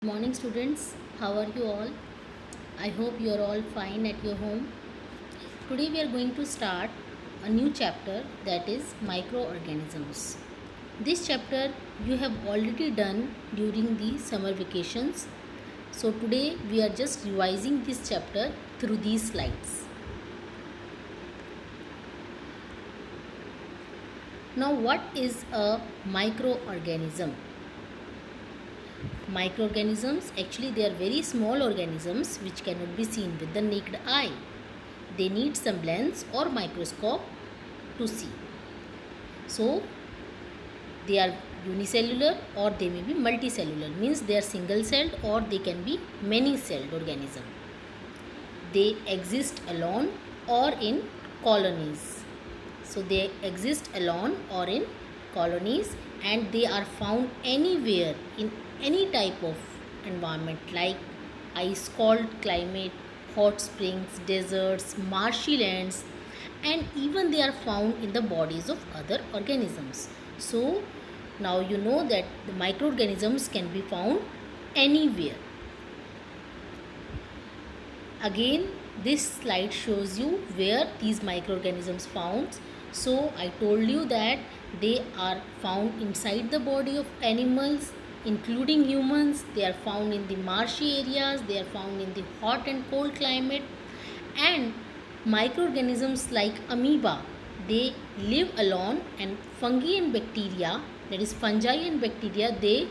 Morning students, how are you all? I hope you are all fine at your home. Today we are going to start a new chapter, that is microorganisms. This chapter you have already done during the summer vacations. So today we are just revising this chapter through these slides. Now what is a microorganism? Microorganisms, actually they are very small organisms which cannot be seen with the naked eye. They need some lens or microscope to see. So they are unicellular or they may be multicellular, means they are single celled or they can be many celled organism. They exist alone or in colonies. So they exist alone or in colonies, and they are found anywhere in any type of environment like ice cold climate, hot springs, deserts, marshy lands, and even they are found in the bodies of other organisms. So now you know that the microorganisms can be found anywhere. Again, this slide shows you where these microorganisms found. So I told you that they are found inside the body of animals including humans. They are found in the marshy areas, they are found in the hot and cold climate, and microorganisms like amoeba, they live alone, and fungi and bacteria, that is fungi and bacteria, they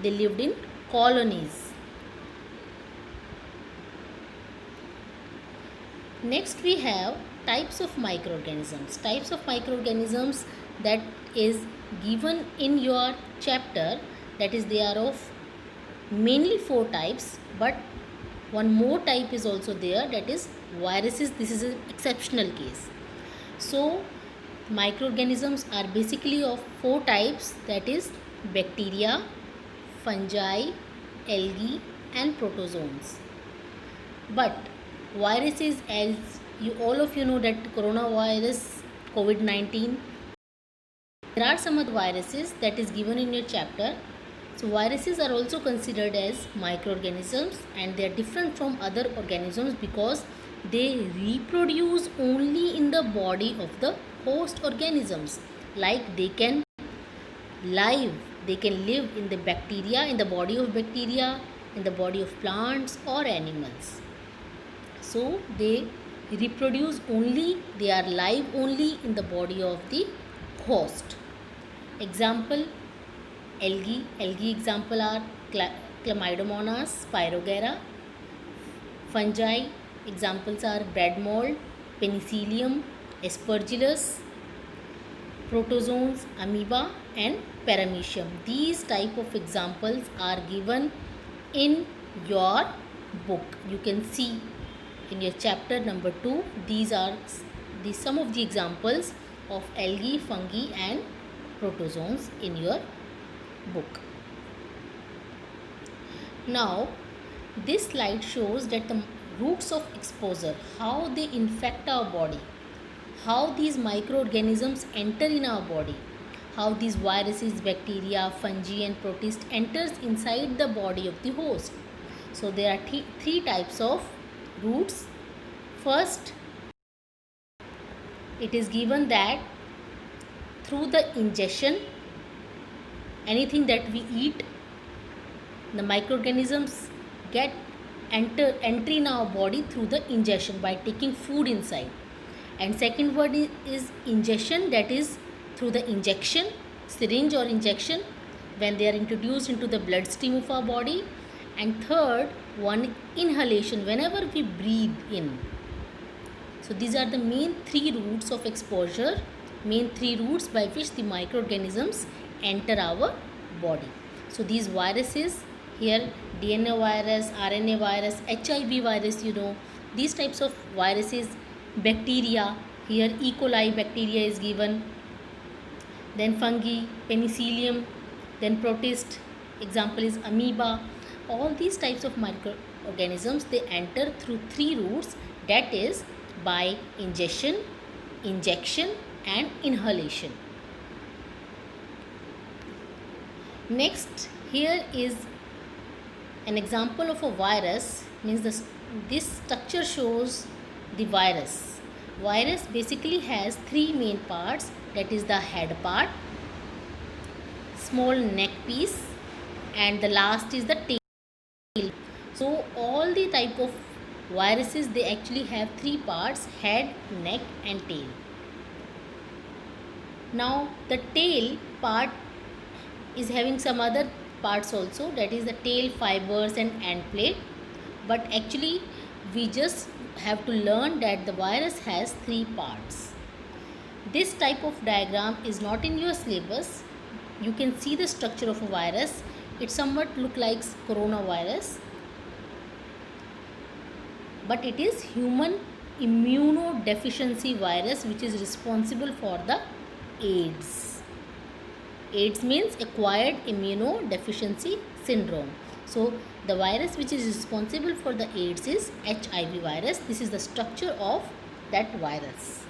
lived in colonies. Next we have types of microorganisms. Types of microorganisms that is given in your chapter, that is they are of mainly 4 types, but one more type is also there, that is viruses. This is an exceptional case. So microorganisms are basically of 4 types, that is bacteria, fungi, algae and protozoans. But viruses, as you all of you know that coronavirus COVID-19, there are some other viruses that is given in your chapter. So viruses are also considered as microorganisms, and they are different from other organisms because they reproduce only in the body of the host organisms. Like they can live in the bacteria, in the body of bacteria, in the body of plants or animals. So they reproduce only, they are live only in the body of the host. Example, algae. Algae example are Chlamydomonas pyrogera. Fungi examples are bread mold, Penicillium, Aspergillus. Protozoans, amoeba and paramecium. These type of examples are given in your book. You can see in your chapter number 2, these are some of the examples of algae, fungi and protozoans in your book. Now this slide shows that the routes of exposure, how they infect our body, how these microorganisms enter in our body, how these viruses, bacteria, fungi and protists enters inside the body of the host. So there are three types of routes. First, it is given that through the ingestion, anything that we eat, the microorganisms get entry in our body through the ingestion by taking food inside. And second word is ingestion, that is through the injection, syringe or injection, when they are introduced into the bloodstream of our body. And third one, inhalation, whenever we breathe in. So these are the main 3 routes of exposure, main 3 routes by which the microorganisms enter our body. So these viruses here, DNA virus, RNA virus, HIV virus, these types of viruses. Bacteria, here E. coli bacteria is given, then fungi, Penicillium, then protist, example is amoeba. All these types of microorganisms, they enter through 3 routes, that is by ingestion, injection and inhalation. Next, Here is an example of a virus, means this structure shows the virus. Virus basically has three main parts, that is the head part, small neck piece, and the last is the tail. So all the type of viruses, they actually have three parts: head, neck and tail. Now the tail part is having some other parts also, that is the tail fibers and end plate, but actually we just have to learn that the virus has three parts. This type of diagram is not in your syllabus. You can see the structure of a virus. It somewhat look like coronavirus, but it is human immunodeficiency virus which is responsible for the AIDS. AIDS means acquired immunodeficiency syndrome. So the virus which is responsible for the AIDS is HIV virus. This is the structure of that virus.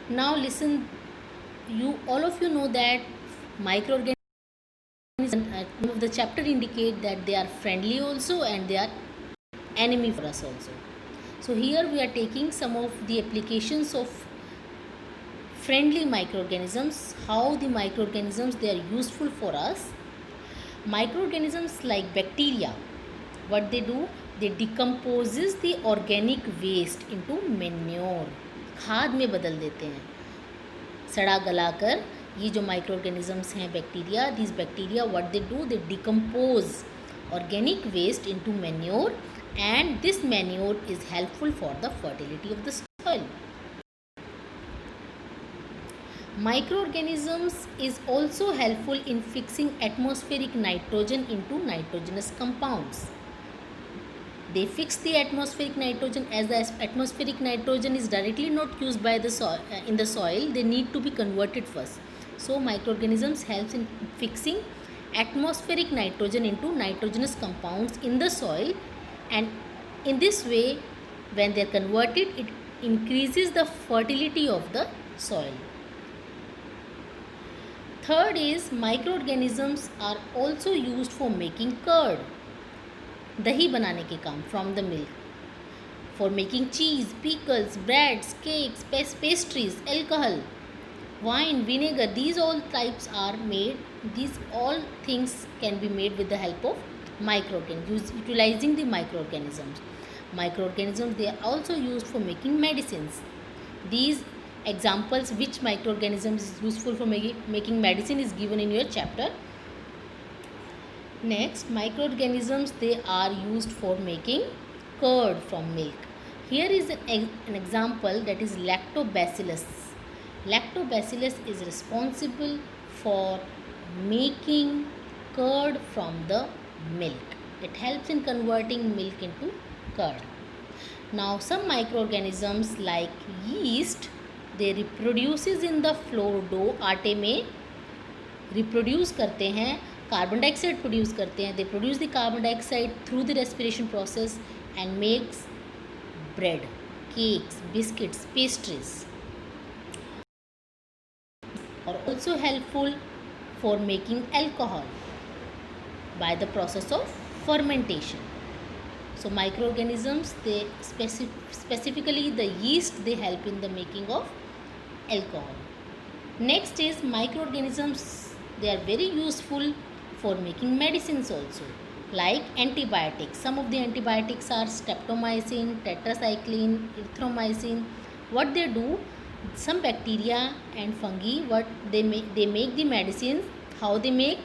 Now listen, all of you know that microorganisms, the chapter indicate that they are friendly also and they are enemy for us also. So here we are taking some of the applications of friendly microorganisms, how the microorganisms they are useful for us. Microorganisms like bacteria, what they do, they decomposes the organic waste into manure, खाद में बदल देते हैं सड़ा गला कर. ये जो माइक्रोऑर्गेनिजम्स हैं bacteria, this bacteria what they do, they decompose organic waste into manure, and this manure is helpful for the fertility of the soil. Microorganisms is also helpful in fixing atmospheric nitrogen into nitrogenous compounds. They fix the atmospheric nitrogen, as the atmospheric nitrogen is directly not used by the soil, in the soil, they need to be converted first. So microorganisms helps in fixing atmospheric nitrogen into nitrogenous compounds in the soil, and in this way when they are converted, it increases the fertility of the soil. Third is microorganisms are also used for making curd, दही बनाने के काम, from the milk, for making cheese, pickles, breads, cakes, pastries, alcohol, wine, vinegar. These all types are made, these all things can be made with the help of microorganisms, utilizing the microorganisms. Microorganisms, they are also used for making medicines. These examples which microorganisms is useful for making medicine is given in your chapter. Next, microorganisms, they are used for making curd from milk. Here is an example, that is lactobacillus. Lactobacillus is responsible for making curd from the milk. It helps in converting milk into curd. Now some microorganisms like yeast, they reproduces in the flour dough, आटे में reproduce करते हैं, carbon dioxide produce करते हैं. They produce the carbon dioxide through the respiration process and makes bread, cakes, biscuits, pastries. और also helpful for making alcohol by the process of fermentation. So microorganisms, they specifically the yeast, they help in the making of alcohol. Next is microorganisms, they are very useful for making medicines also, like antibiotics. Some of the antibiotics are streptomycin, tetracycline, erythromycin. What they do, some bacteria and fungi, what they make the medicines. How they make?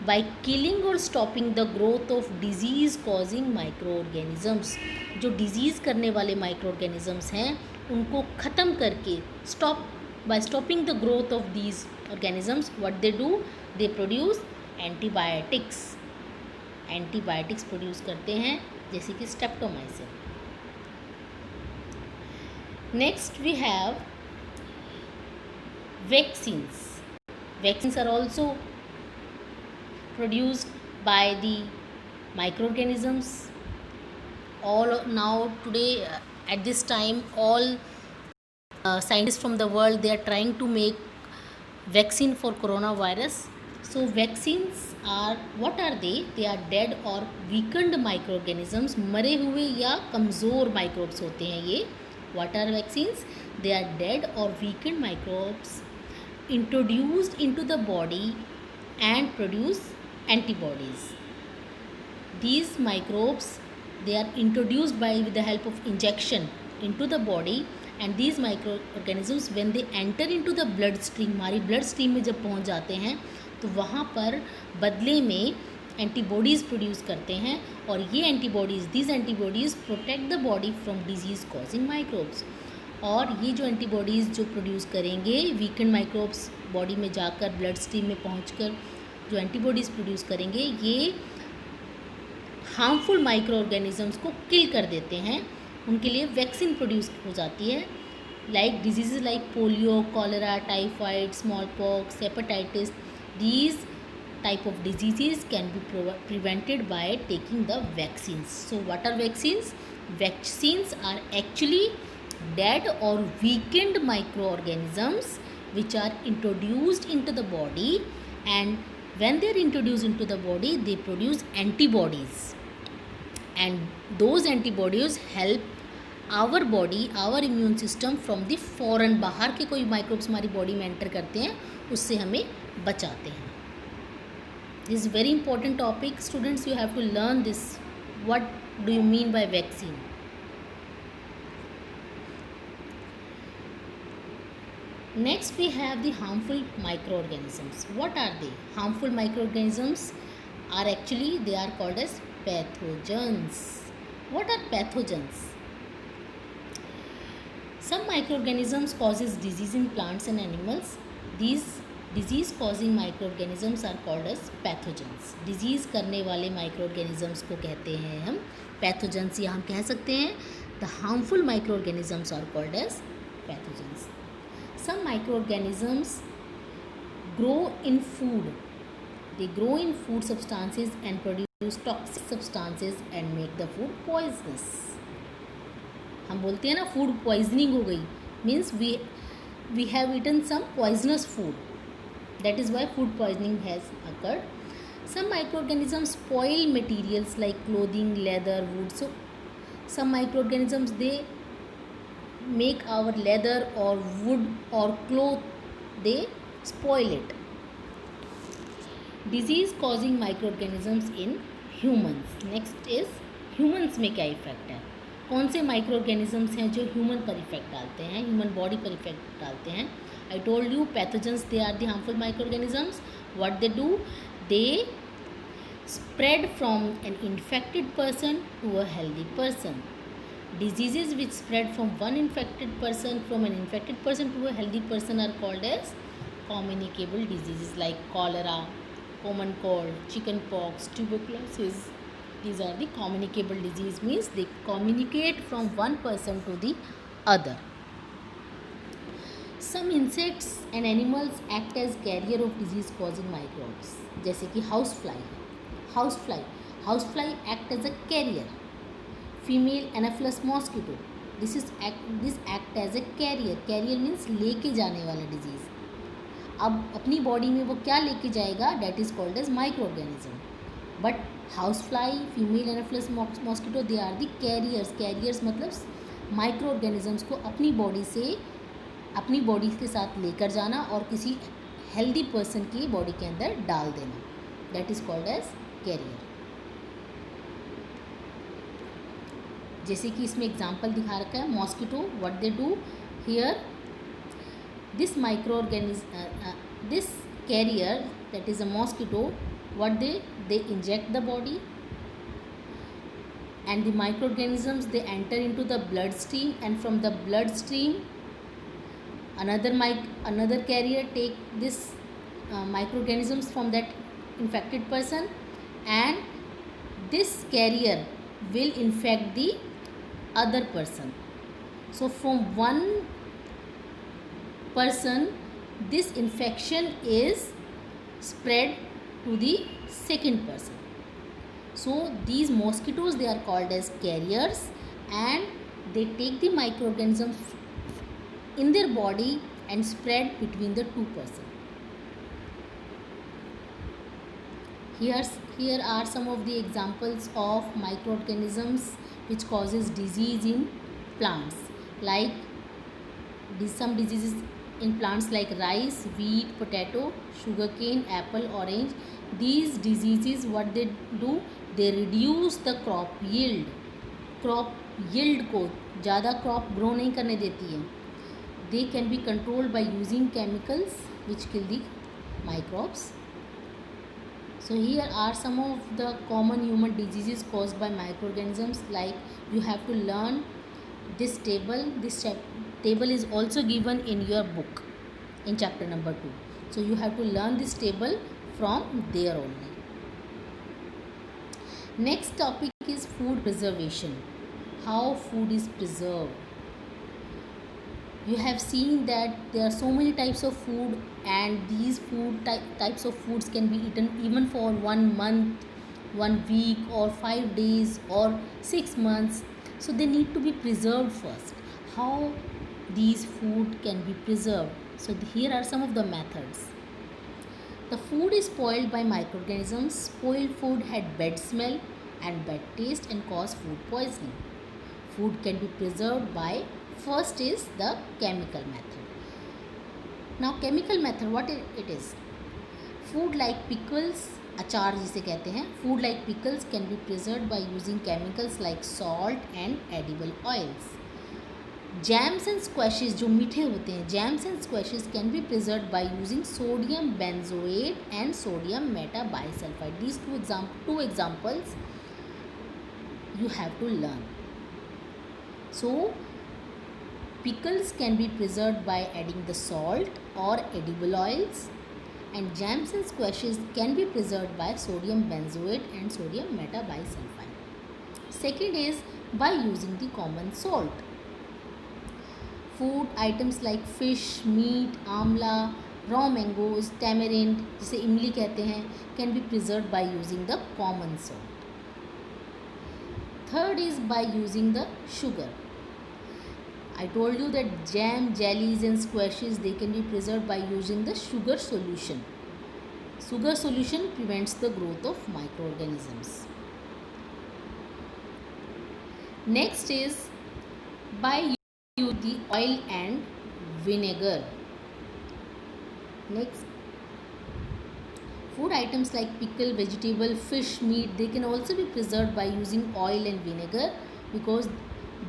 By killing or stopping the growth of disease causing microorganisms. जो disease करने वाले microorganisms हैं, उनको ख़त्म करके by stopping the growth of these organisms, what they do, they produce antibiotics. Antibiotics produce करते हैं, जैसे कि streptomycin. Next we have vaccines. Vaccines are also produced by the microorganisms. All now today at this time, all scientists from the world, they are trying to make vaccine for coronavirus. So vaccines are, what are they? They are dead or weakened microorganisms, मरे हुए या कमज़ोर microbes होते हैं ये. What are vaccines? They are dead or weakened microbes introduced into the body and produce antibodies. These microbes, they are introduced by with the help of injection into the body, and these microorganisms when they enter into the blood stream, हमारी blood stream में जब पहुंच जाते हैं तो वहाँ पर बदले में एंटीबॉडीज़ प्रोड्यूस करते हैं, और ये antibodies, these antibodies protect the body from disease causing microbes. और ये जो एंटीबॉडीज़ जो प्रोड्यूस करेंगे, वीकेंड माइक्रोब्स बॉडी में जाकर ब्लड स्ट्रीम में पहुंचकर जो एंटीबॉडीज़ प्रोड्यूस करेंगे, ये हार्मफुल माइक्रो ऑर्गेनिजम्स को किल कर देते हैं. उनके लिए वैक्सीन प्रोड्यूस हो जाती है, like disease like polio, cholera, typhoid, small pox, hepatitis. These type of diseases can be prevented by taking the vaccines. So what are vaccines? Vaccines are actually dead or weakened microorganisms which are introduced into the body, and when they are introduced into the body they produce antibodies, and those antibodies help our body, our immune system from the foreign, बाहर के कोई microbes हमारी body में enter करते हैं उससे हमें बचाते हैं. This is very important topic students, you have to learn this. What do you mean by vaccine? Next we have the harmful microorganisms. What are they? Harmful microorganisms are actually, they are called as pathogens. What are pathogens? Some microorganisms causes disease in plants and animals. These disease causing microorganisms are called as pathogens. disease करने वाले microorganisms को कहते हैं हम pathogens, या हम कह सकते हैं the harmful microorganisms are called as pathogens. Some microorganisms grow in food. They grow in food substances and produce toxic substances and make the food poisonous. हम बोलते हैं ना food poisoning हो गई, means we have eaten some poisonous food. That is why food poisoning has occurred. Some microorganisms spoil materials like clothing, leather, wood. So some microorganisms, they make our leather or wood or cloth, they spoil it. Disease causing microorganisms in humans. Next is humans में क्या effect है, कौन से microorganisms हैं जो human पर effect डालते हैं, ह्यूमन बॉडी पर इफेक्ट डालते हैं. I told you pathogens, they are the harmful microorganisms. What they do? They spread from an infected person to a healthy person. Diseases which spread from one infected person to a healthy person are called as communicable diseases, like cholera, common cold, chicken pox, tuberculosis. These are the communicable disease, means they communicate from one person to the other. Some insects and animals act as carrier of disease causing microbes. जैसे कि housefly act as a carrier. Female Anopheles mosquito, this act as a carrier. Carrier means लेके जाने वाला disease. अब अपनी body में वो क्या लेके जाएगा, that is called as microorganism. But housefly, female Anopheles mosquito, they are the carriers. Carriers मतलब microorganisms को अपनी बॉडी के साथ लेकर जाना और किसी हेल्दी पर्सन की बॉडी के अंदर डाल देना, that is called as carrier. जैसे कि इसमें एग्जांपल दिखा रखा है, mosquito, what they do here, this this carrier, that is a mosquito, what they inject the body, and the microorganisms, they enter into the blood stream, and from the blood stream another carrier take this microorganisms from that infected person, and this carrier will infect the other person. So from one person this infection is spread to the second person. So these mosquitoes, they are called as carriers, and they take the microorganisms in their body and spread between the two persons. Here are some of the examples of microorganisms which causes disease in plants, like some diseases in plants like rice, wheat, potato, sugarcane, apple, orange. These diseases, what they do, they reduce the crop yield. Crop yield को ज़्यादा crop grow नहीं करने देती है. They can be controlled by using chemicals which kill the microbes. So here are some of the common human diseases caused by microorganisms. Like you have to learn this table. This table is also given in your book in chapter number 2. So you have to learn this table from there only. Next topic is food preservation. How food is preserved. You have seen that there are so many types of food, and these types of foods can be eaten even for 1 month, 1 week, or 5 days, or 6 months. So they need to be preserved first. How these food can be preserved? So here are some of the methods. The food is spoiled by microorganisms. Spoiled food had bad smell and bad taste and cause food poisoning. Food can be preserved by, first is the chemical method. Now chemical method, what it is? Food like pickles, अचार जिसे कहते हैं, food like pickles can be preserved by using chemicals like salt and edible oils. Jams and squashes जो मीठे होते हैं, jams and squashes can be preserved by using sodium benzoate and sodium metabisulfite. These two examples you have to learn. So pickles can be preserved by adding the salt or edible oils, and jams and squashes can be preserved by sodium benzoate and sodium metabisulfite. Second is by using the common salt. Food items like fish, meat, amla, raw mangoes, tamarind जिसे इमली कहते हैं, can be preserved by using the common salt. Third is by using the sugar. I told you that jam, jellies and squashes, they can be preserved by using the sugar solution. Sugar solution prevents the growth of microorganisms. Next is by using the oil and vinegar. Next, food items like pickle, vegetable, fish, meat, they can also be preserved by using oil and vinegar, because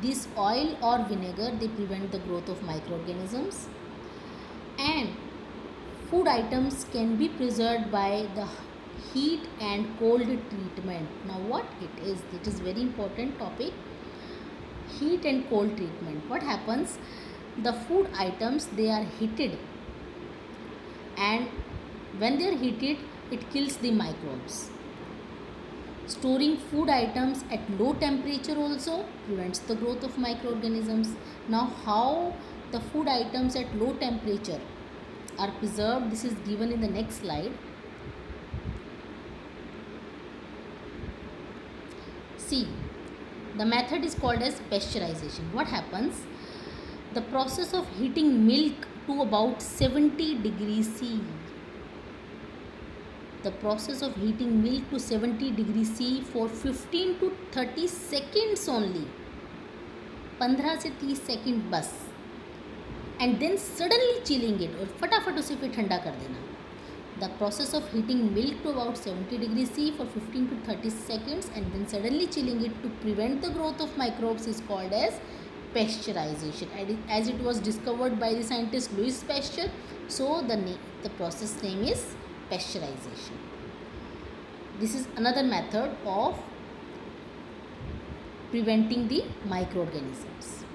this oil or vinegar, they prevent the growth of microorganisms. And food items can be preserved by the heat and cold treatment. Now what it is very important topic. Heat and cold treatment. What happens? The food items, they are heated, and when they are heated, it kills the microbes. Storing food items at low temperature also prevents the growth of microorganisms. Now how the food items at low temperature are preserved, this is given in the next slide. See, the method is called as pasteurization. What happens? The process of heating milk to about 70 degrees C. The process of heating milk to 70 degrees C for 15 to 30 seconds only. 15 से 30 second बस. And then suddenly chilling it, और फटाफट उसे फिर ठंडा कर देना. The process of heating milk to about 70 degrees C for 15 to 30 seconds and then suddenly chilling it to prevent the growth of microbes is called as pasteurization. As it was discovered by the scientist Louis Pasteur, so the process name is pasteurization. This is another method of preventing the microorganisms.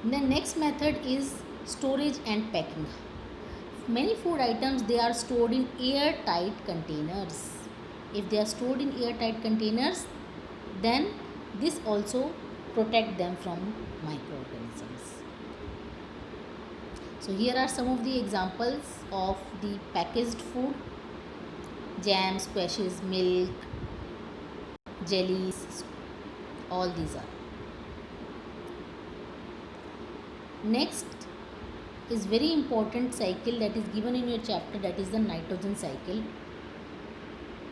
The next method is storage and packing. Many food items, they are stored in airtight containers. If they are stored in airtight containers, then this also protect them from microorganisms. So here are some of the examples of the packaged food: jam, squashes, milk, jellies, all these are. Next is very important cycle that is given in your chapter, that is the nitrogen cycle.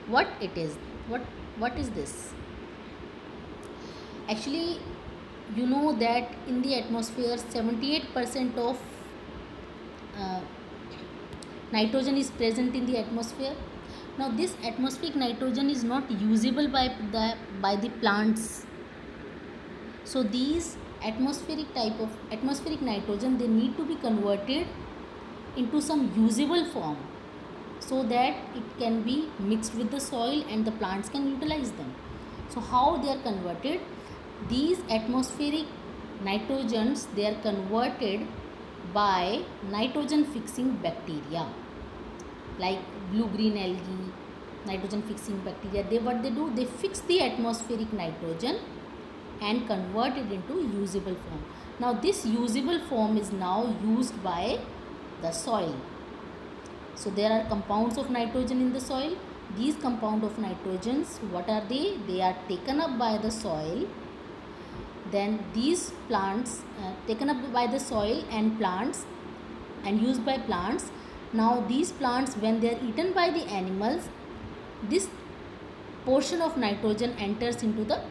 what it is. What is this? Actually, you know that in the atmosphere 78% of uh, nitrogen is present in the atmosphere. Now this atmospheric nitrogen is not usable by the plants. So these atmospheric nitrogen, they need to be converted into some usable form so that it can be mixed with the soil and the plants can utilize them. So how they are converted? These atmospheric nitrogens, they are converted by nitrogen fixing bacteria like blue green algae, nitrogen fixing bacteria. What they do, they fix the atmospheric nitrogen and convert it into usable form. Now this usable form is now used by the soil. So there are compounds of nitrogen in the soil. These compound of nitrogens, what are they? They are taken up by the soil. Then these plants taken up by the soil and plants and used by plants. Now these plants, when they are eaten by the animals, this portion of nitrogen enters into the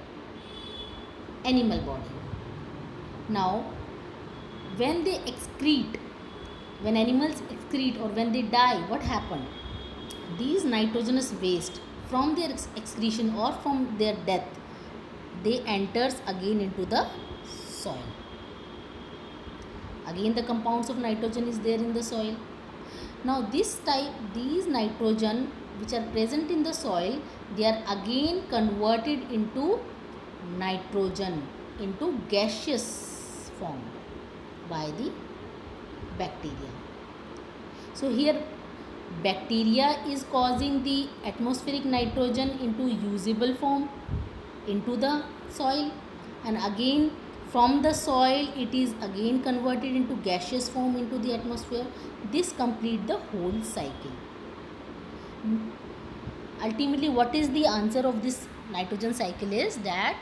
animal body. Now when they excrete, when animals excrete or when they die, what happened? These nitrogenous waste from their excretion or from their death, they enters again into the soil. Again the compounds of nitrogen is there in the soil. Now these nitrogen which are present in the soil, they are again converted into nitrogen, into gaseous form by the bacteria. So here bacteria is causing the atmospheric nitrogen into usable form into the soil, and again from the soil it is again converted into gaseous form into the atmosphere. This complete the whole cycle. Ultimately, what is the answer of this nitrogen cycle is that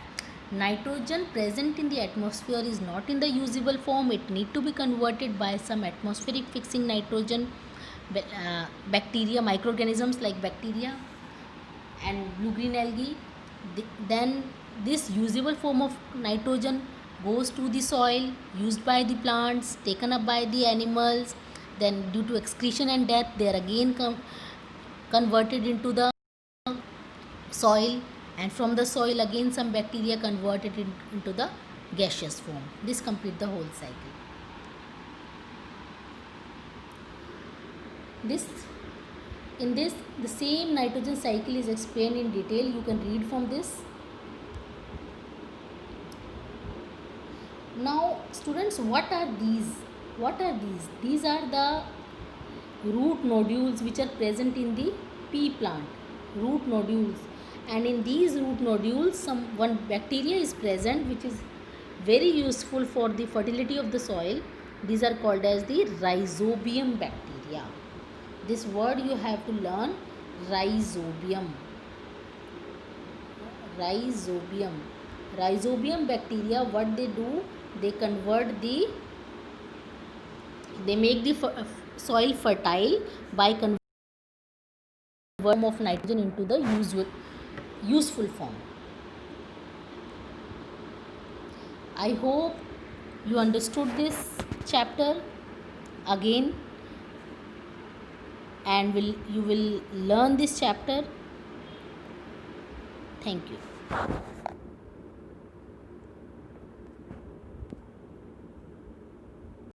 nitrogen present in the atmosphere is not in the usable form. It need to be converted by some atmospheric fixing nitrogen, bacteria, microorganisms like bacteria and blue green algae. Then this usable form of nitrogen goes to the soil, used by the plants, taken up by the animals. Then due to excretion and death, they are again converted into the soil, and from the soil again some bacteria converted into the gaseous form. This completes the whole cycle. In this the same nitrogen cycle is explained in detail. You can read from this. Now students, what are these? These are the root nodules which are present in the pea plant. Root nodules. And in these root nodules one bacteria is present which is very useful for the fertility of the soil. These are called as the rhizobium bacteria. This word you have to learn, rhizobium. Rhizobium bacteria, what they do, they make the soil fertile by converting of nitrogen into the useful form. I hope you understood this chapter again, and you will learn this chapter. Thank you.